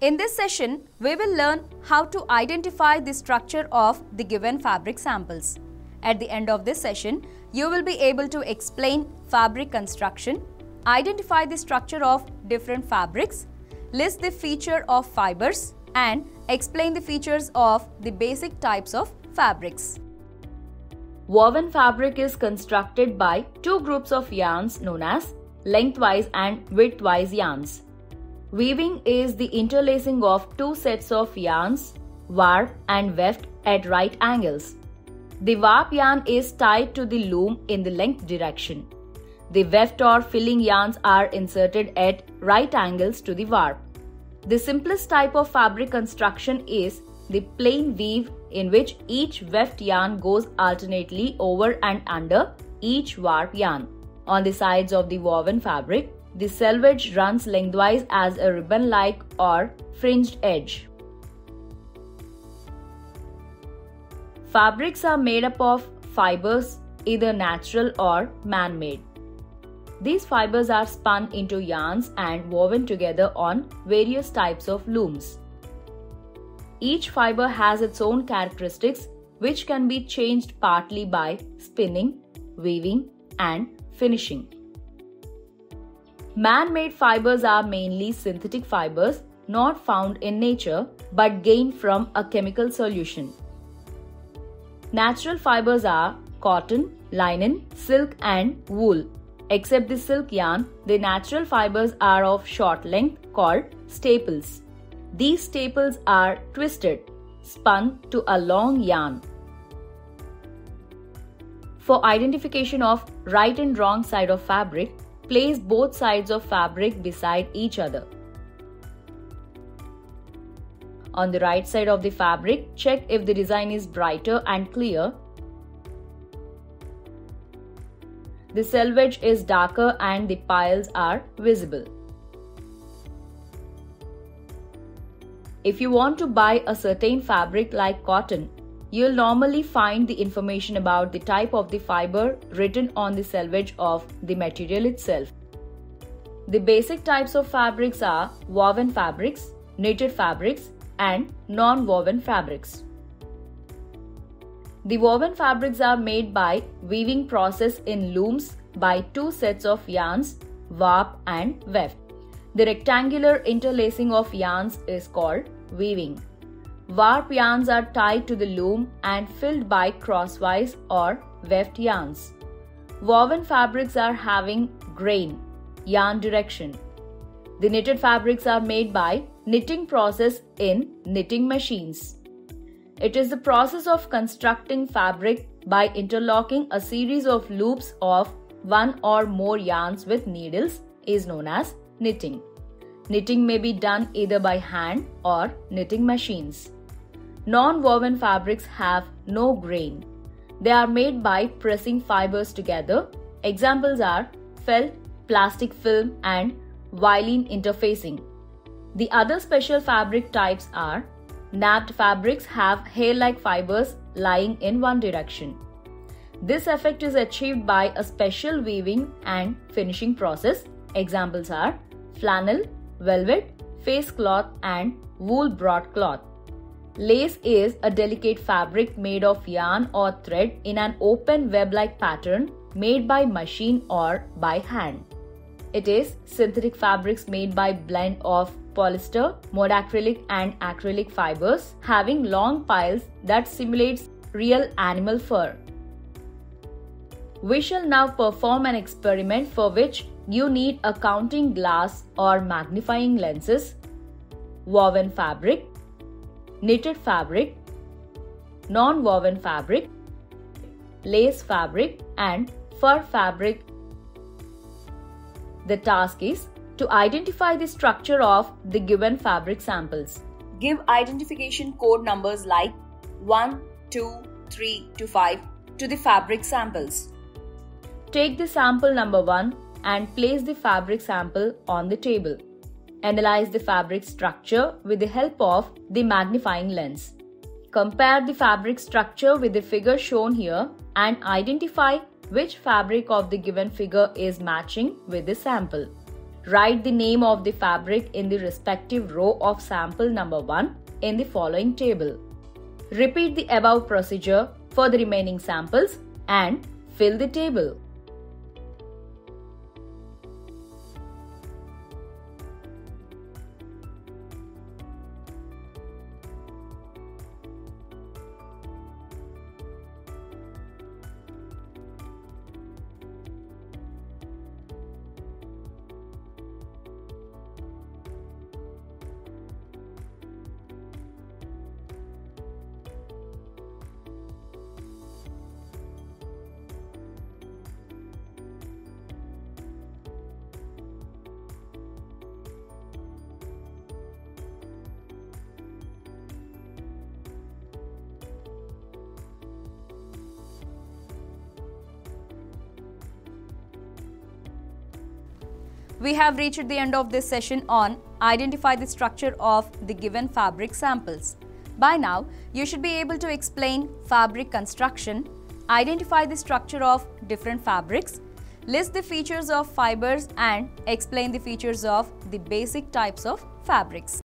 In this session, we will learn how to identify the structure of the given fabric samples. At the end of this session, you will be able to explain fabric construction, identify the structure of different fabrics, list the feature of fibers, and explain the features of the basic types of fabrics. Woven fabric is constructed by two groups of yarns known as lengthwise and widthwise yarns. Weaving is the interlacing of two sets of yarns, warp and weft, at right angles. The warp yarn is tied to the loom in the length direction. The weft or filling yarns are inserted at right angles to the warp. The simplest type of fabric construction is the plain weave, in which each weft yarn goes alternately over and under each warp yarn. On the sides of the woven fabric, the selvage runs lengthwise as a ribbon-like or fringed edge. Fabrics are made up of fibers, either natural or man-made. These fibers are spun into yarns and woven together on various types of looms. Each fiber has its own characteristics, which can be changed partly by spinning, weaving, and finishing. Man-made fibers are mainly synthetic fibers not found in nature but gained from a chemical solution. Natural fibers are cotton, linen, silk, and wool. Except the silk yarn, the natural fibers are of short length called staples. These staples are twisted, spun to a long yarn. For identification of right and wrong side of fabric, place both sides of fabric beside each other. On the right side of the fabric, check if the design is brighter and clear. The selvage is darker and the piles are visible. If you want to buy a certain fabric like cotton, you'll normally find the information about the type of the fiber written on the selvage of the material itself. The basic types of fabrics are woven fabrics, knitted fabrics, and non-woven fabrics. The woven fabrics are made by weaving process in looms by two sets of yarns, warp and weft. The rectangular interlacing of yarns is called weaving. Warp yarns are tied to the loom and filled by crosswise or weft yarns. Woven fabrics are having grain, yarn direction. The knitted fabrics are made by knitting process in knitting machines. It is the process of constructing fabric by interlocking a series of loops of one or more yarns with needles is known as knitting. Knitting may be done either by hand or knitting machines. Non-woven fabrics have no grain. They are made by pressing fibers together. Examples are felt, plastic film, and Vilene interfacing. The other special fabric types are napped fabrics have hair-like fibers lying in one direction. This effect is achieved by a special weaving and finishing process. Examples are flannel, velvet, face cloth, and wool broadcloth. Lace is a delicate fabric made of yarn or thread in an open web-like pattern made by machine or by hand. It is synthetic fabrics made by blend of polyester, modacrylic, and acrylic fibers having long piles that simulates real animal fur. We shall now perform an experiment for which you need a counting glass or magnifying lenses, woven fabric, knitted fabric, non-woven fabric, lace fabric, and fur fabric. The task is to identify the structure of the given fabric samples. Give identification code numbers like 1, 2, 3 to 5 to the fabric samples. Take the sample number 1 and place the fabric sample on the table. Analyze the fabric structure with the help of the magnifying lens. Compare the fabric structure with the figure shown here and identify which fabric of the given figure is matching with the sample. Write the name of the fabric in the respective row of sample number 1 in the following table. Repeat the above procedure for the remaining samples and fill the table. We have reached the end of this session on identify the structure of the given fabric samples. By now, you should be able to explain fabric construction, identify the structure of different fabrics, list the features of fibers and explain the features of the basic types of fabrics.